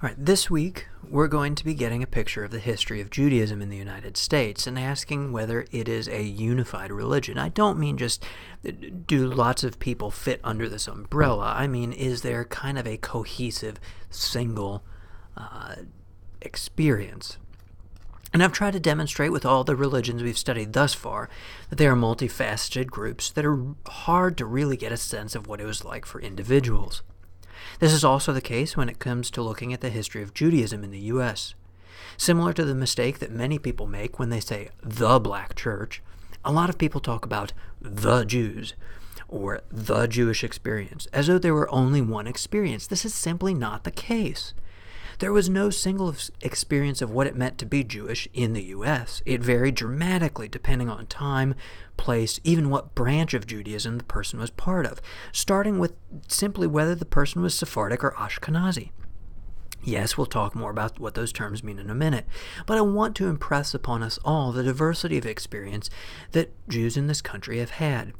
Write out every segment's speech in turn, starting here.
All right, this week we're going to be getting a picture of the history of Judaism in the United States and asking whether it is a unified religion. I don't mean just do lots of people fit under this umbrella. I mean, is there kind of a cohesive, single experience? And I've tried to demonstrate with all the religions we've studied thus far that they are multifaceted groups that are hard to really get a sense of what it was like for individuals. This is also the case when it comes to looking at the history of Judaism in the U.S. Similar to the mistake that many people make when they say the black church, a lot of people talk about the Jews or the Jewish experience as though there were only one experience. This is simply not the case. There was no single experience of what it meant to be Jewish in the U.S. It varied dramatically depending on time, place, even what branch of Judaism the person was part of, starting with simply whether the person was Sephardic or Ashkenazi. Yes, we'll talk more about what those terms mean in a minute, but I want to impress upon us all the diversity of experience that Jews in this country have had.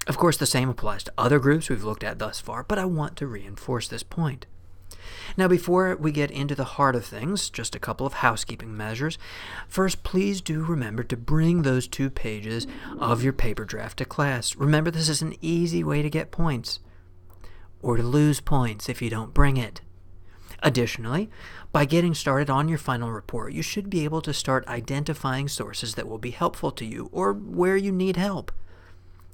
Of course, the same applies to other groups we've looked at thus far, but I want to reinforce this point. Now, before we get into the heart of things, just a couple of housekeeping measures. First, please do remember to bring those 2 pages of your paper draft to class. Remember, this is an easy way to get points, or to lose points if you don't bring it. Additionally, by getting started on your final report, you should be able to start identifying sources that will be helpful to you, or where you need help.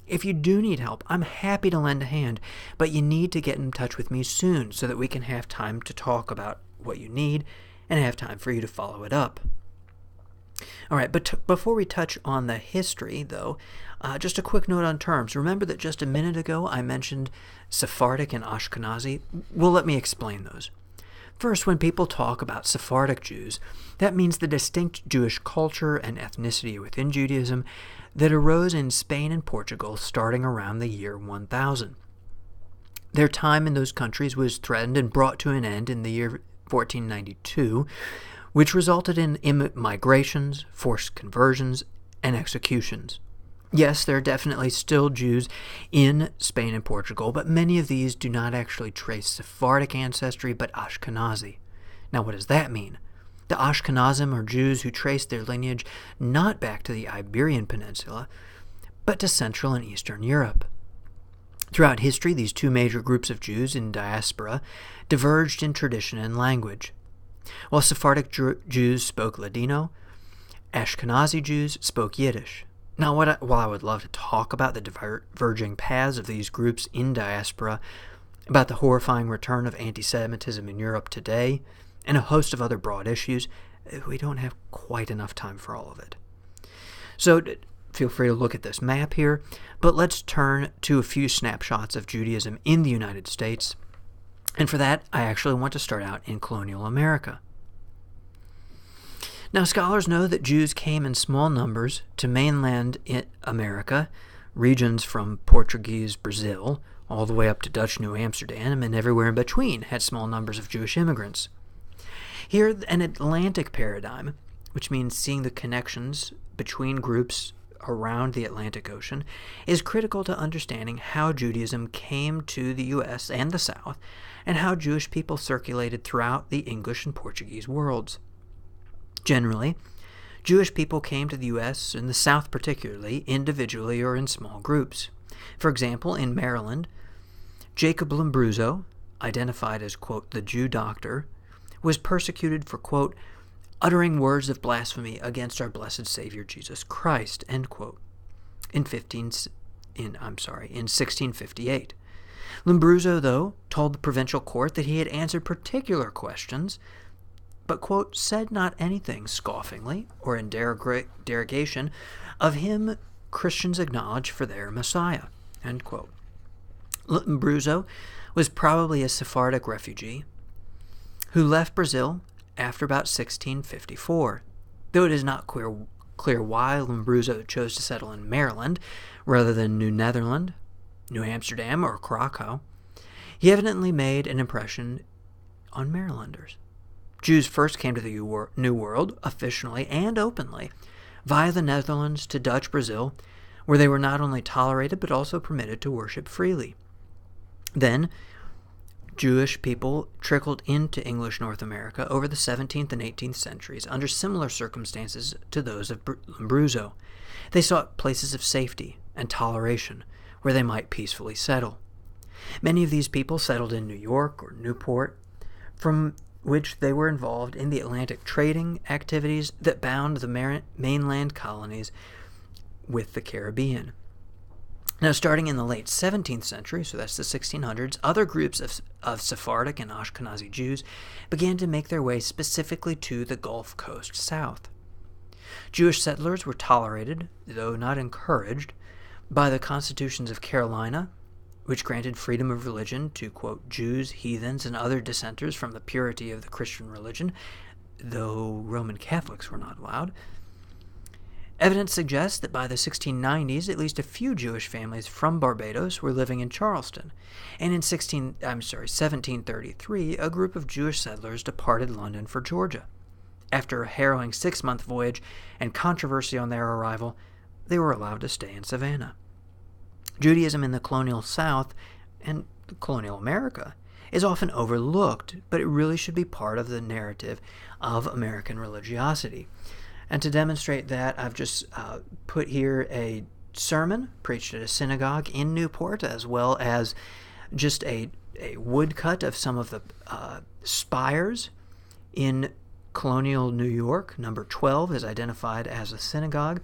If you do need help, I'm happy to lend a hand, but you need to get in touch with me soon so that we can have time to talk about what you need and have time for you to follow it up. All right, but before we touch on the history, though, just a quick note on terms. Remember that just a minute ago I mentioned Sephardic and Ashkenazi? Well, let me explain those. First, when people talk about Sephardic Jews, that means the distinct Jewish culture and ethnicity within Judaism that arose in Spain and Portugal starting around the year 1000. Their time in those countries was threatened and brought to an end in the year 1492, which resulted in migrations, forced conversions, and executions. Yes, there are definitely still Jews in Spain and Portugal, but many of these do not actually trace Sephardic ancestry, but Ashkenazi. Now, what does that mean? The Ashkenazim are Jews who trace their lineage not back to the Iberian Peninsula, but to Central and Eastern Europe. Throughout history, these 2 major groups of Jews in diaspora diverged in tradition and language. While Sephardic Jews spoke Ladino, Ashkenazi Jews spoke Yiddish. Now, while I would love to talk about the diverging paths of these groups in diaspora, about the horrifying return of anti-Semitism in Europe today, and a host of other broad issues, we don't have quite enough time for all of it. So feel free to look at this map here, but let's turn to a few snapshots of Judaism in the United States. And for that, I actually want to start out in colonial America. Now, scholars know that Jews came in small numbers to mainland America, regions from Portuguese Brazil, all the way up to Dutch New Amsterdam, and everywhere in between had small numbers of Jewish immigrants. Here, an Atlantic paradigm, which means seeing the connections between groups around the Atlantic Ocean, is critical to understanding how Judaism came to the U.S. and the South, and how Jewish people circulated throughout the English and Portuguese worlds. Generally, Jewish people came to the U.S., and the South particularly, individually or in small groups. For example, in Maryland, Jacob Lombroso, identified as, quote, the Jew doctor, was persecuted for, quote, uttering words of blasphemy against our blessed Savior Jesus Christ, end quote, in 1658. Lombroso, though, told the provincial court that he had answered particular questions, but, quote, said not anything scoffingly or in derogation of him Christians acknowledge for their Messiah, end quote. Lombroso was probably a Sephardic refugee who left Brazil after about 1654, though it is not clear why Lombroso chose to settle in Maryland rather than New Netherland, New Amsterdam, or Krakow. He evidently made an impression on Marylanders. Jews first came to the New World, officially and openly, via the Netherlands to Dutch Brazil, where they were not only tolerated but also permitted to worship freely. Then, Jewish people trickled into English North America over the 17th and 18th centuries under similar circumstances to those of Abruzzo. They sought places of safety and toleration where they might peacefully settle. Many of these people settled in New York or Newport, from which they were involved in the Atlantic trading activities that bound the mainland colonies with the Caribbean. Now, starting in the late 17th century, so that's the 1600s, other groups of Sephardic and Ashkenazi Jews began to make their way specifically to the Gulf Coast south. Jewish settlers were tolerated, though not encouraged, by the constitutions of Carolina, which granted freedom of religion to, quote, Jews, heathens, and other dissenters from the purity of the Christian religion, though Roman Catholics were not allowed. Evidence suggests that by the 1690s, at least a few Jewish families from Barbados were living in Charleston, and in 1733, a group of Jewish settlers departed London for Georgia. After a harrowing 6-month voyage and controversy on their arrival, they were allowed to stay in Savannah. Judaism in the colonial South and colonial America is often overlooked, but it really should be part of the narrative of American religiosity. And to demonstrate that, I've just put here a sermon preached at a synagogue in Newport, as well as just a woodcut of some of the spires in colonial New York. Number 12 is identified as a synagogue,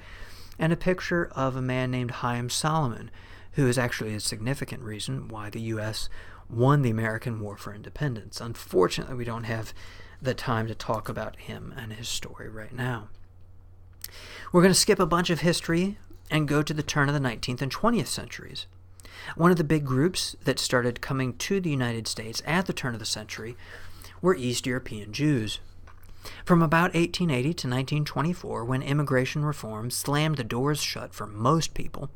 and a picture of a man named Chaim Solomon, who is actually a significant reason why the U.S. won the American War for Independence. Unfortunately, we don't have the time to talk about him and his story right now. We're going to skip a bunch of history and go to the turn of the 19th and 20th centuries. One of the big groups that started coming to the United States at the turn of the century were East European Jews. From about 1880 to 1924, when immigration reform slammed the doors shut for most people,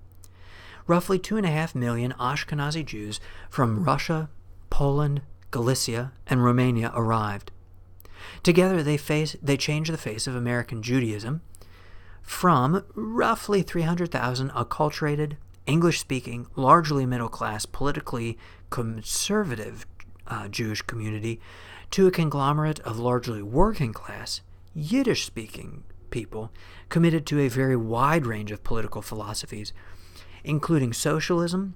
roughly 2.5 million Ashkenazi Jews from Russia, Poland, Galicia, and Romania arrived. Together, they changed the face of American Judaism from roughly 300,000 acculturated, English-speaking, largely middle-class, politically conservative Jewish community to a conglomerate of largely working-class, Yiddish-speaking people committed to a very wide range of political philosophies, including socialism,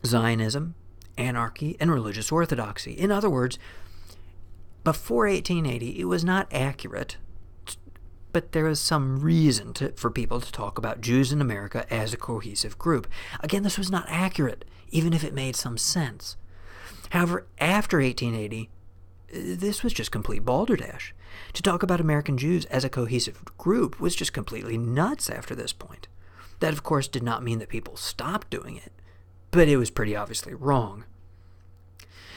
Zionism, anarchy, and religious orthodoxy. In other words, before 1880, it was not accurate, but there was some reason for people to talk about Jews in America as a cohesive group. Again, this was not accurate, even if it made some sense. However, after 1880, this was just complete balderdash. To talk about American Jews as a cohesive group was just completely nuts after this point. That, of course, did not mean that people stopped doing it, but it was pretty obviously wrong.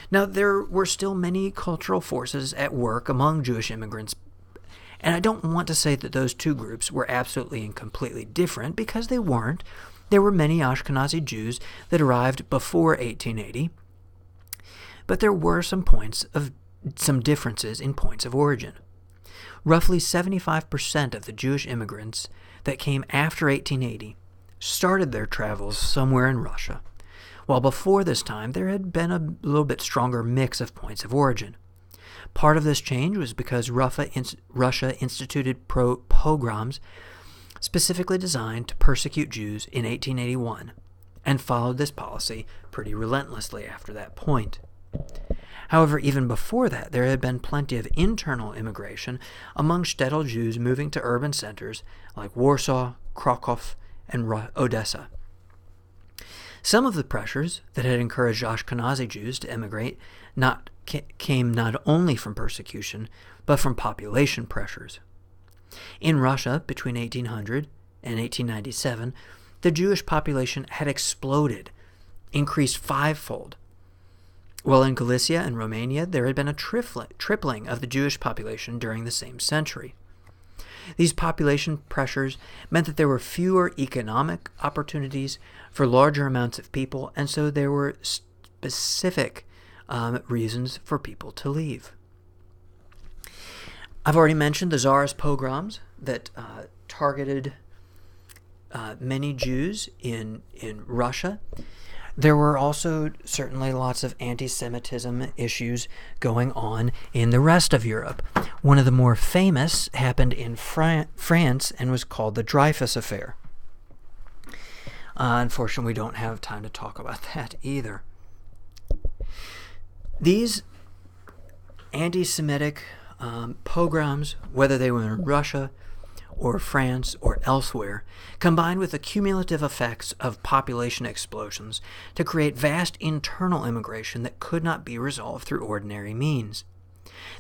Now, there were still many cultural forces at work among Jewish immigrants, and I don't want to say that those two groups were absolutely and completely different, because they weren't. There were many Ashkenazi Jews that arrived before 1880, but there were some differences in points of origin. Roughly 75% of the Jewish immigrants that came after 1880 started their travels somewhere in Russia, while before this time there had been a little bit stronger mix of points of origin. Part of this change was because Russia instituted pogroms specifically designed to persecute Jews in 1881, and followed this policy pretty relentlessly after that point. However, even before that, there had been plenty of internal immigration among shtetl Jews moving to urban centers like Warsaw, Krakow, and Odessa. Some of the pressures that had encouraged Ashkenazi Jews to emigrate came not only from persecution, but from population pressures. In Russia, between 1800 and 1897, the Jewish population had exploded, increased fivefold, while in Galicia and Romania there had been a tripling of the Jewish population during the same century. These population pressures meant that there were fewer economic opportunities for larger amounts of people, and so there were specific reasons for people to leave. I've already mentioned the Tsarist pogroms that targeted many Jews in Russia. There were also certainly lots of anti-Semitism issues going on in the rest of Europe. One of the more famous happened in France and was called the Dreyfus Affair. Unfortunately, we don't have time to talk about that either. These anti-Semitic pogroms, whether they were in Russia or France or elsewhere, combined with the cumulative effects of population explosions to create vast internal immigration that could not be resolved through ordinary means.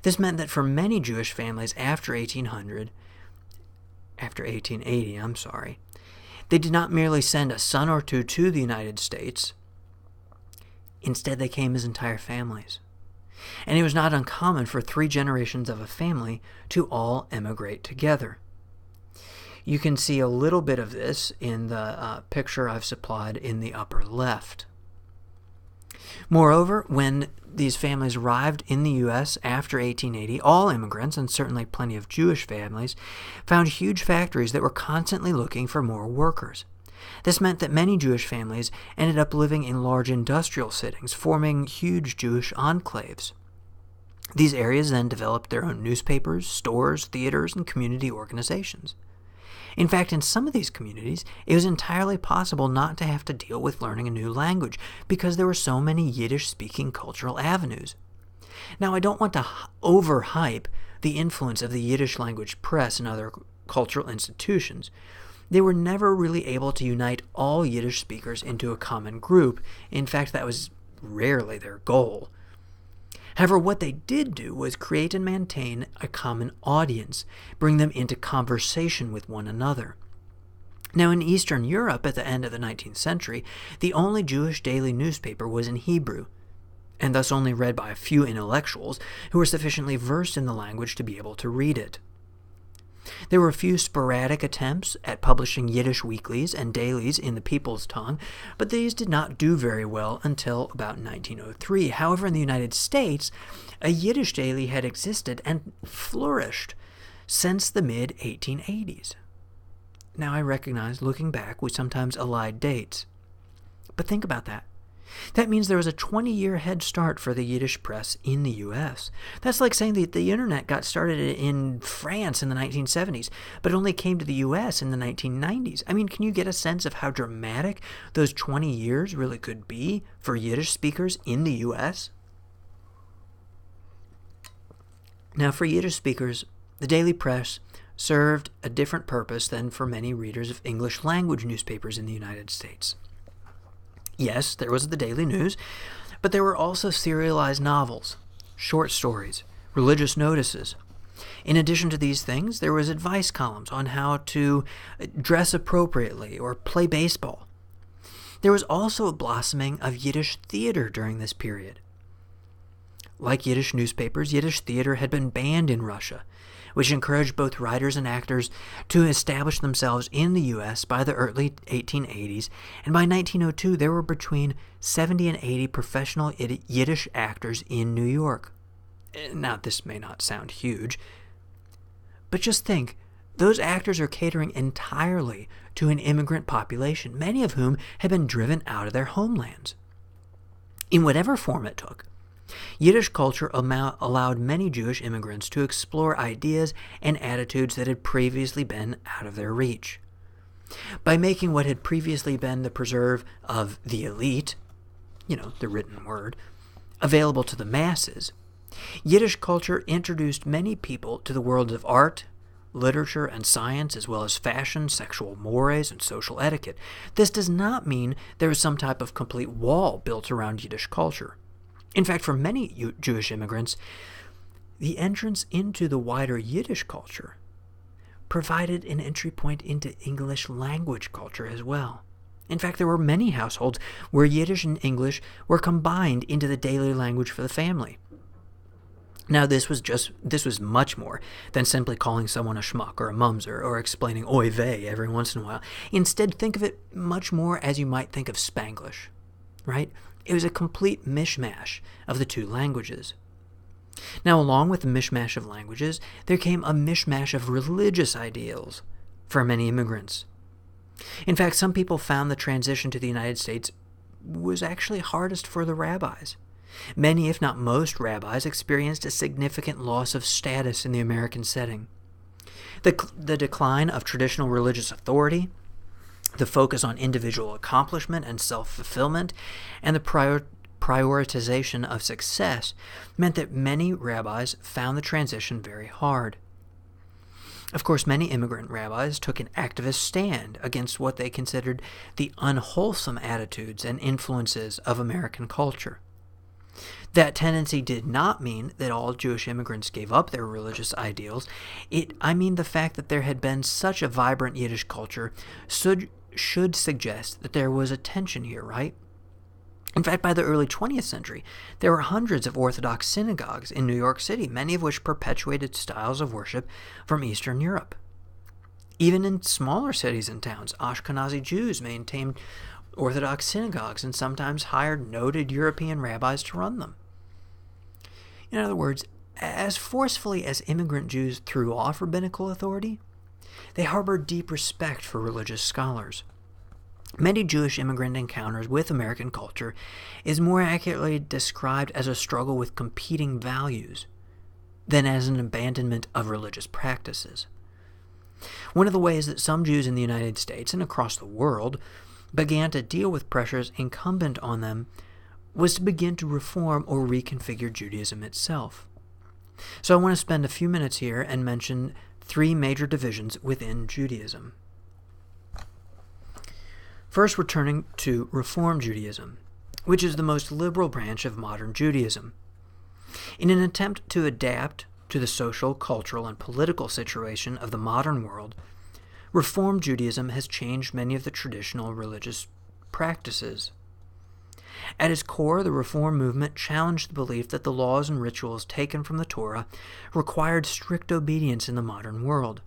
This meant that for many Jewish families after 1880, they did not merely send a son or two to the United States. Instead, they came as entire families. And it was not uncommon for 3 generations of a family to all emigrate together. You can see a little bit of this in the picture I've supplied in the upper left. Moreover, when these families arrived in the U.S. after 1880, all immigrants, and certainly plenty of Jewish families, found huge factories that were constantly looking for more workers. This meant that many Jewish families ended up living in large industrial settings, forming huge Jewish enclaves. These areas then developed their own newspapers, stores, theaters, and community organizations. In fact, in some of these communities, it was entirely possible not to have to deal with learning a new language because there were so many Yiddish-speaking cultural avenues. Now, I don't want to overhype the influence of the Yiddish language press and other cultural institutions. They were never really able to unite all Yiddish speakers into a common group. In fact, that was rarely their goal. However, what they did do was create and maintain a common audience, bring them into conversation with one another. Now, in Eastern Europe at the end of the 19th century, the only Jewish daily newspaper was in Hebrew, and thus only read by a few intellectuals who were sufficiently versed in the language to be able to read it. There were a few sporadic attempts at publishing Yiddish weeklies and dailies in the people's tongue, but these did not do very well until about 1903. However, in the United States, a Yiddish daily had existed and flourished since the mid-1880s. Now, I recognize, looking back, we sometimes elide dates. But think about that. That means there was a 20-year head start for the Yiddish press in the U.S. That's like saying that the internet got started in France in the 1970s, but only came to the U.S. in the 1990s. I mean, can you get a sense of how dramatic those 20 years really could be for Yiddish speakers in the U.S.? Now, for Yiddish speakers, the daily press served a different purpose than for many readers of English language newspapers in the United States. Yes, there was the daily news, but there were also serialized novels, short stories, religious notices. In addition to these things, there was advice columns on how to dress appropriately or play baseball. There was also a blossoming of Yiddish theater during this period. Like Yiddish newspapers, Yiddish theater had been banned in Russia, which encouraged both writers and actors to establish themselves in the U.S. by the early 1880s, and by 1902 there were between 70 and 80 professional Yiddish actors in New York. Now, this may not sound huge, but just think, those actors are catering entirely to an immigrant population, many of whom had been driven out of their homelands. In whatever form it took, Yiddish culture allowed many Jewish immigrants to explore ideas and attitudes that had previously been out of their reach. By making what had previously been the preserve of the elite, the written word, available to the masses, Yiddish culture introduced many people to the worlds of art, literature, and science, as well as fashion, sexual mores, and social etiquette. This does not mean there was some type of complete wall built around Yiddish culture. In fact, for many Jewish immigrants, the entrance into the wider Yiddish culture provided an entry point into English language culture as well. In fact, there were many households where Yiddish and English were combined into the daily language for the family. Now, this was much more than simply calling someone a schmuck or a mumser or explaining oy vey every once in a while. Instead, think of it much more as you might think of Spanglish, right? It was a complete mishmash of the two languages. Now, along with the mishmash of languages, there came a mishmash of religious ideals for many immigrants. In fact, some people found the transition to the United States was actually hardest for the rabbis. Many, if not most, rabbis experienced a significant loss of status in the American setting. The decline of traditional religious authority, the focus on individual accomplishment and self-fulfillment, and the prioritization of success meant that many rabbis found the transition very hard. Of course, many immigrant rabbis took an activist stand against what they considered the unwholesome attitudes and influences of American culture. That tendency did not mean that all Jewish immigrants gave up their religious ideals. I mean the fact that there had been such a vibrant Yiddish culture should suggest that there was a tension here, right? In fact, by the early 20th century, there were hundreds of Orthodox synagogues in New York City, many of which perpetuated styles of worship from Eastern Europe. Even in smaller cities and towns, Ashkenazi Jews maintained Orthodox synagogues and sometimes hired noted European rabbis to run them. In other words, as forcefully as immigrant Jews threw off rabbinical authority, they harbored deep respect for religious scholars. Many Jewish immigrant encounters with American culture is more accurately described as a struggle with competing values than as an abandonment of religious practices. One of the ways that some Jews in the United States and across the world began to deal with pressures incumbent on them was to begin to reform or reconfigure Judaism itself. So I want to spend a few minutes here and mention three major divisions within Judaism. First, returning to Reform Judaism, which is the most liberal branch of modern Judaism. In an attempt to adapt to the social, cultural, and political situation of the modern world, Reform Judaism has changed many of the traditional religious practices. At its core, the Reform movement challenged the belief that the laws and rituals taken from the Torah required strict obedience in the modern world.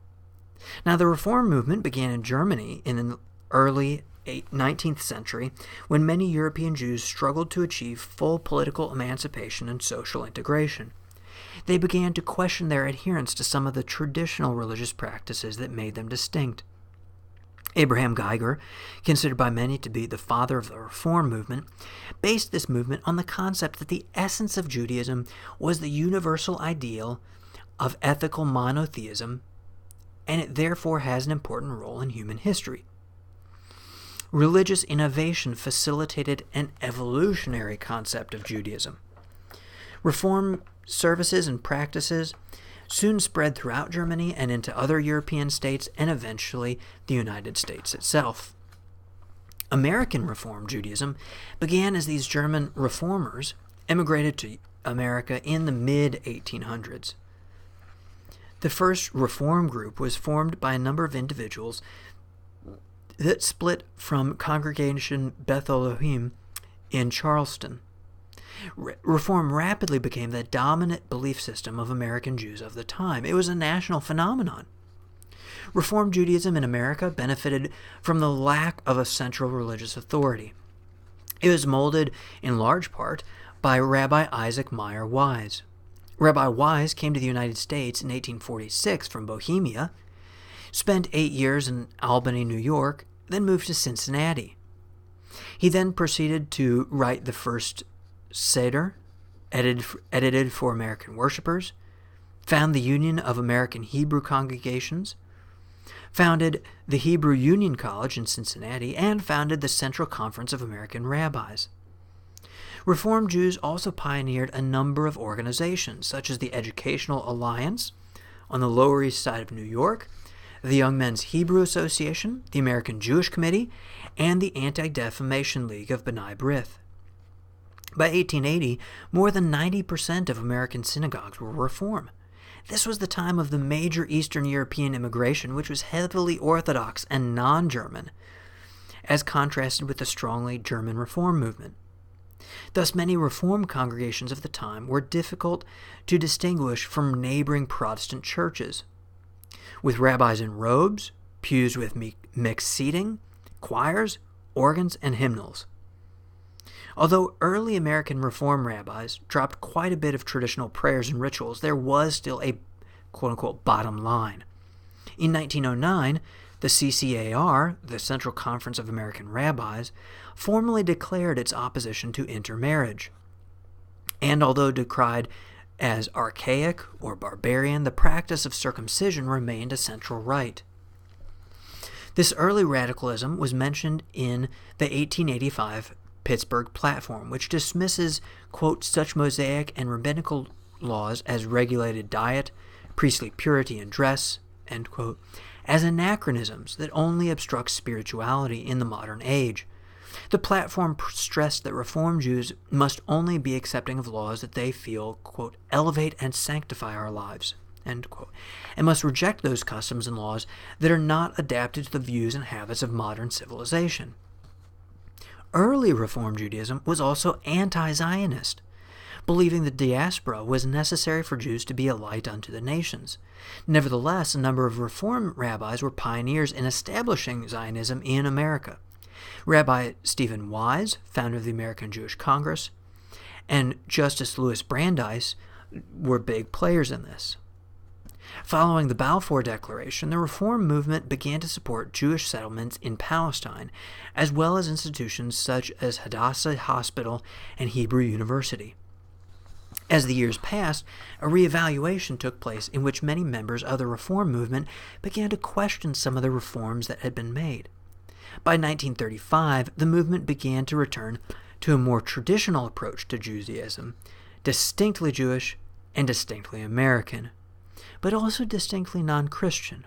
Now, the Reform movement began in Germany in the early 19th century, when many European Jews struggled to achieve full political emancipation and social integration. They began to question their adherence to some of the traditional religious practices that made them distinct. Abraham Geiger, considered by many to be the father of the Reform movement, based this movement on the concept that the essence of Judaism was the universal ideal of ethical monotheism, and it therefore has an important role in human history. Religious innovation facilitated an evolutionary concept of Judaism. Reform services and practices soon spread throughout Germany and into other European states and eventually the United States itself. American Reform Judaism began as these German reformers emigrated to America in the mid-1800s. The first reform group was formed by a number of individuals that split from Congregation Beth Elohim in Charleston. Reform rapidly became the dominant belief system of American Jews of the time. It was a national phenomenon. Reform Judaism in America benefited from the lack of a central religious authority. It was molded in large part by Rabbi Isaac Meyer Wise. Rabbi Wise came to the United States in 1846 from Bohemia, spent 8 years in Albany, New York, then moved to Cincinnati. He then proceeded to write the first Seder, edited for American worshipers, found the Union of American Hebrew Congregations, founded the Hebrew Union College in Cincinnati, and founded the Central Conference of American Rabbis. Reform Jews also pioneered a number of organizations, such as the Educational Alliance on the Lower East Side of New York, the Young Men's Hebrew Association, the American Jewish Committee, and the Anti-Defamation League of B'nai B'rith. By 1880, more than 90% of American synagogues were Reform. This was the time of the major Eastern European immigration, which was heavily Orthodox and non-German, as contrasted with the strongly German Reform movement. Thus, many Reform congregations of the time were difficult to distinguish from neighboring Protestant churches, with rabbis in robes, pews with mixed seating, choirs, organs, and hymnals. Although early American Reform rabbis dropped quite a bit of traditional prayers and rituals, there was still a quote-unquote bottom line. In 1909, The CCAR, the Central Conference of American Rabbis, formally declared its opposition to intermarriage. And although decried as archaic or barbarian, the practice of circumcision remained a central rite. This early radicalism was mentioned in the 1885 Pittsburgh Platform, which dismisses, quote, such Mosaic and rabbinical laws as regulated diet, priestly purity and dress, end quote, as anachronisms that only obstruct spirituality in the modern age. The platform stressed that Reform Jews must only be accepting of laws that they feel, quote, elevate and sanctify our lives, end quote, and must reject those customs and laws that are not adapted to the views and habits of modern civilization. Early Reform Judaism was also anti-Zionist, believing the diaspora was necessary for Jews to be a light unto the nations. Nevertheless, a number of Reform rabbis were pioneers in establishing Zionism in America. Rabbi Stephen Wise, founder of the American Jewish Congress, and Justice Louis Brandeis were big players in this. Following the Balfour Declaration, the Reform movement began to support Jewish settlements in Palestine, as well as institutions such as Hadassah Hospital and Hebrew University. As the years passed, a reevaluation took place in which many members of the Reform movement began to question some of the reforms that had been made. By 1935, the movement began to return to a more traditional approach to Judaism, distinctly Jewish and distinctly American, but also distinctly non-Christian.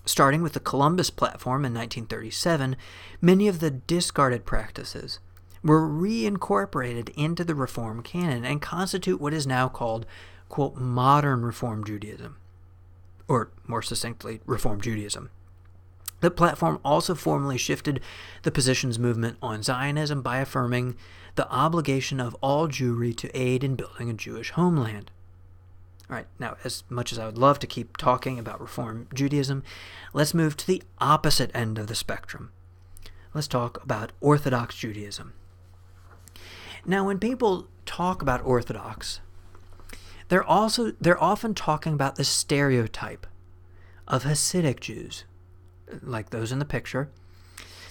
Starting with the Columbus Platform in 1937, many of the discarded practices were reincorporated into the Reform canon and constitute what is now called, quote, modern Reform Judaism, or more succinctly, Reform Judaism. The platform also formally shifted the positions movement on Zionism by affirming the obligation of all Jewry to aid in building a Jewish homeland. All right, now, as much as I would love to keep talking about Reform Judaism, let's move to the opposite end of the spectrum. Let's talk about Orthodox Judaism. Now, when people talk about Orthodox, they're often talking about the stereotype of Hasidic Jews, like those in the picture,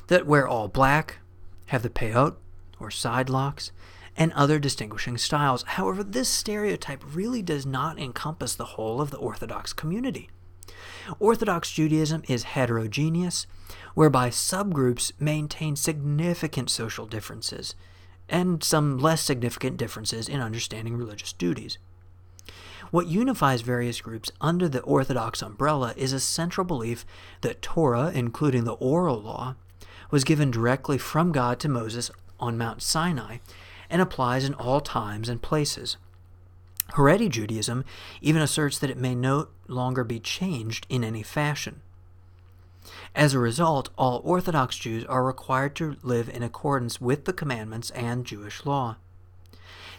that wear all black, have the peyot, or side locks, and other distinguishing styles. However, this stereotype really does not encompass the whole of the Orthodox community. Orthodox Judaism is heterogeneous, whereby subgroups maintain significant social differences, and some less significant differences in understanding religious duties. What unifies various groups under the Orthodox umbrella is a central belief that Torah, including the oral law, was given directly from God to Moses on Mount Sinai and applies in all times and places. Haredi Judaism even asserts that it may no longer be changed in any fashion. As a result, all Orthodox Jews are required to live in accordance with the commandments and Jewish law.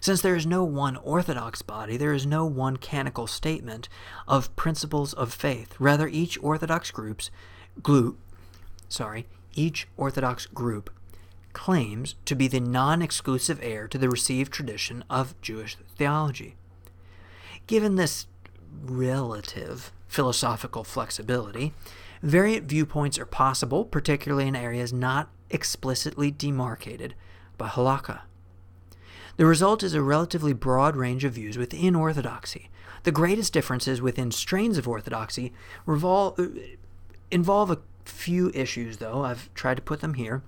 Since there is no one Orthodox body, there is no one canonical statement of principles of faith. Rather, each Orthodox group claims to be the non-exclusive heir to the received tradition of Jewish theology. Given this relative philosophical flexibility, variant viewpoints are possible, particularly in areas not explicitly demarcated by halakha. The result is a relatively broad range of views within Orthodoxy. The greatest differences within strains of Orthodoxy involve a few issues, though. I've tried to put them here.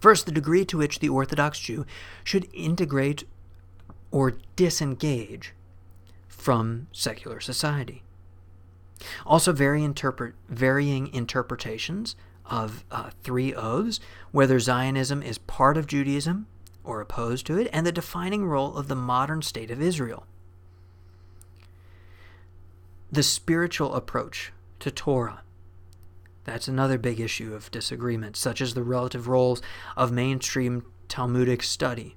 First, the degree to which the Orthodox Jew should integrate or disengage from secular society. Also, varying interpretations of three oaths, whether Zionism is part of Judaism or opposed to it, and the defining role of the modern state of Israel. The spiritual approach to Torah. That's another big issue of disagreement, such as the relative roles of mainstream Talmudic study.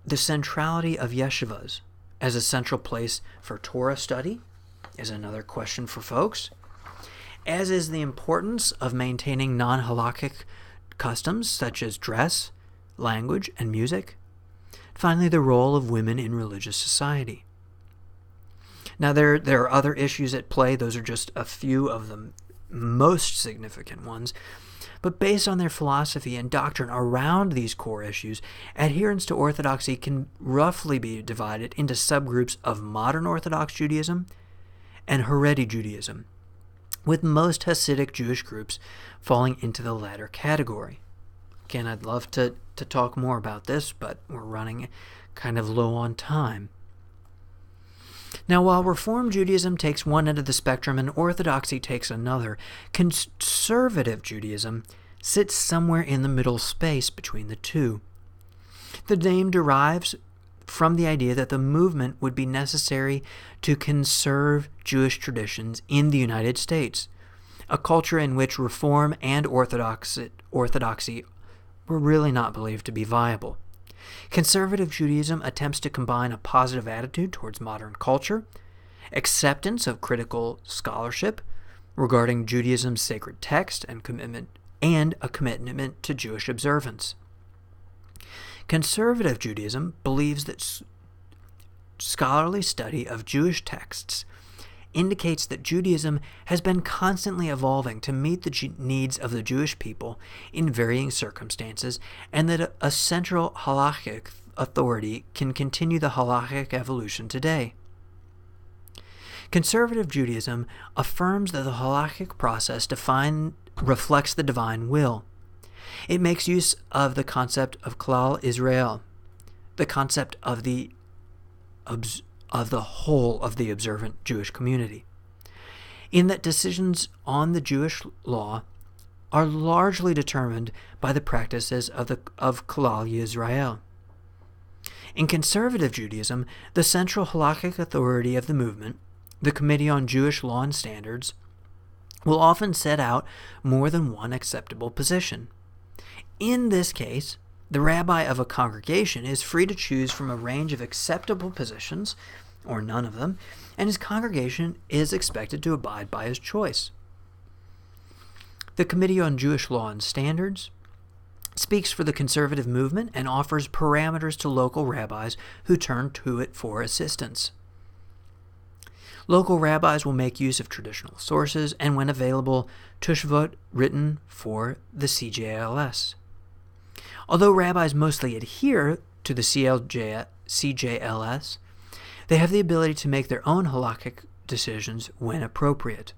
The centrality of yeshivas as a central place for Torah study is another question for folks, as is the importance of maintaining non-halakhic customs such as dress, language, and music. Finally, the role of women in religious society. Now, there are other issues at play. Those are just a few of the most significant ones. But based on their philosophy and doctrine around these core issues, adherents to orthodoxy can roughly be divided into subgroups of modern Orthodox Judaism and Haredi Judaism, with most Hasidic Jewish groups falling into the latter category. Again, I'd love to talk more about this, but we're running kind of low on time. Now, while Reform Judaism takes one end of the spectrum and Orthodoxy takes another, Conservative Judaism sits somewhere in the middle space between the two. The name derives from the idea that the movement would be necessary to conserve Jewish traditions in the United States, a culture in which Reform and Orthodoxy were really not believed to be viable. Conservative Judaism attempts to combine a positive attitude towards modern culture, acceptance of critical scholarship regarding Judaism's sacred text and a commitment to Jewish observance. Conservative Judaism believes that scholarly study of Jewish texts indicates that Judaism has been constantly evolving to meet the needs of the Jewish people in varying circumstances, and that a central halakhic authority can continue the halakhic evolution today. Conservative Judaism affirms that the halakhic process reflects the divine will. It makes use of the concept of Klal Israel, the concept of the whole of the observant Jewish community, in that decisions on the Jewish law are largely determined by the practices of Klal Yisrael. In Conservative Judaism, the central halakhic authority of the movement, the Committee on Jewish Law and Standards, will often set out more than one acceptable position. In this case, the rabbi of a congregation is free to choose from a range of acceptable positions, or none of them, and his congregation is expected to abide by his choice. The Committee on Jewish Law and Standards speaks for the conservative movement and offers parameters to local rabbis who turn to it for assistance. Local rabbis will make use of traditional sources and, when available, tushvot written for the CJLS. Although rabbis mostly adhere to the CJLS, they have the ability to make their own halakhic decisions when appropriate.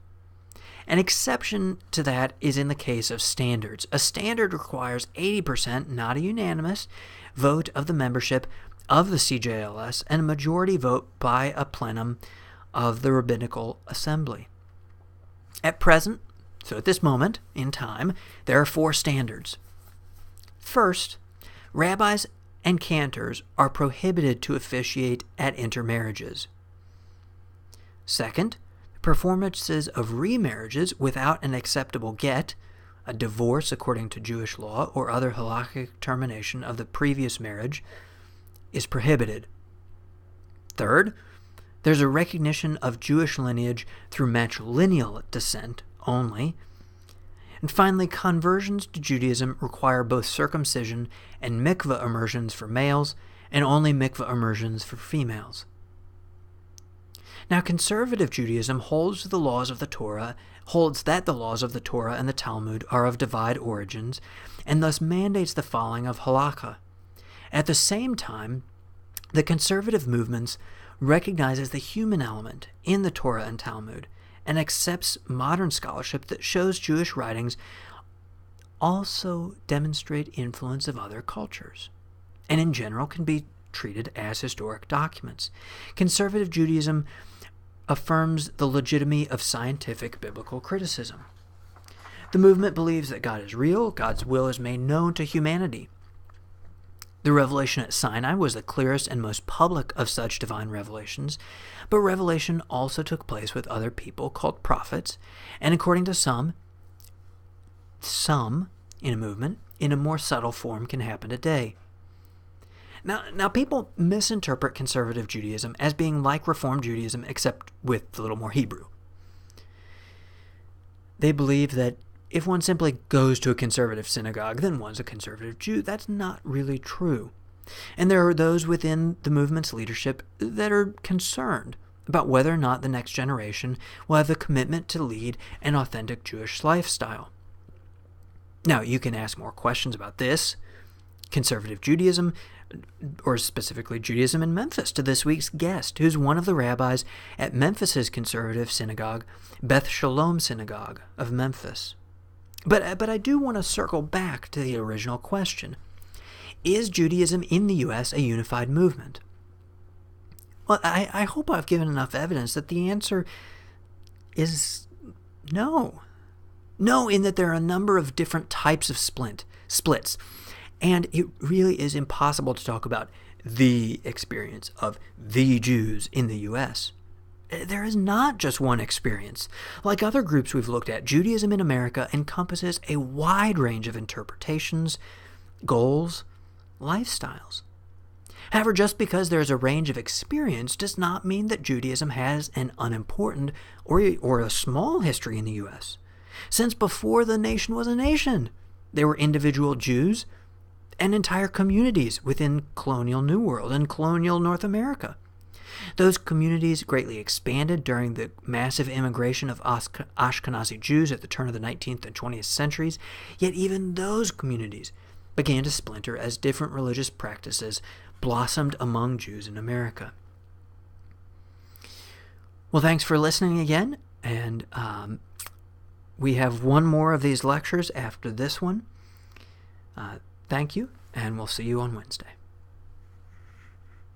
An exception to that is in the case of standards. A standard requires 80%, not a unanimous, vote of the membership of the CJLS and a majority vote by a plenum of the rabbinical assembly. At present, so at this moment in time, there are 4 standards. First, rabbis and cantors are prohibited to officiate at intermarriages. Second, performances of remarriages without an acceptable get, a divorce according to Jewish law, or other halakhic termination of the previous marriage, is prohibited. Third, there's a recognition of Jewish lineage through matrilineal descent only. And finally, conversions to Judaism require both circumcision and mikveh immersions for males, and only mikveh immersions for females. Now, conservative Judaism holds that the laws of the Torah and the Talmud are of divine origins, and thus mandates the following of halakha. At the same time, the conservative movements recognizes the human element in the Torah and Talmud, and accepts modern scholarship that shows Jewish writings also demonstrate influence of other cultures, and in general can be treated as historic documents. Conservative Judaism affirms the legitimacy of scientific biblical criticism. The movement believes that God is real, God's will is made known to humanity. The revelation at Sinai was the clearest and most public of such divine revelations, but revelation also took place with other people called prophets, and according to some in a movement, in a more subtle form can happen today. Now people misinterpret conservative Judaism as being like Reform Judaism, except with a little more Hebrew. They believe that if one simply goes to a conservative synagogue, then one's a conservative Jew. That's not really true. And there are those within the movement's leadership that are concerned about whether or not the next generation will have the commitment to lead an authentic Jewish lifestyle. Now, you can ask more questions about this, conservative Judaism, or specifically Judaism in Memphis, to this week's guest, who's one of the rabbis at Memphis's conservative synagogue, Beth Shalom Synagogue of Memphis. But I do want to circle back to the original question. Is Judaism in the U.S. a unified movement? Well, I hope I've given enough evidence that the answer is no. No, in that there are a number of different types of splits. And it really is impossible to talk about the experience of the Jews in the U.S. There is not just one experience. Like other groups we've looked at, Judaism in America encompasses a wide range of interpretations, goals, lifestyles. However, just because there is a range of experience does not mean that Judaism has an unimportant or a small history in the U.S. Since before the nation was a nation, there were individual Jews and entire communities within colonial New World and colonial North America. Those communities greatly expanded during the massive immigration of Ashkenazi Jews at the turn of the 19th and 20th centuries, yet even those communities began to splinter as different religious practices blossomed among Jews in America. Well, thanks for listening again, and we have one more of these lectures after this one. Thank you, and we'll see you on Wednesday.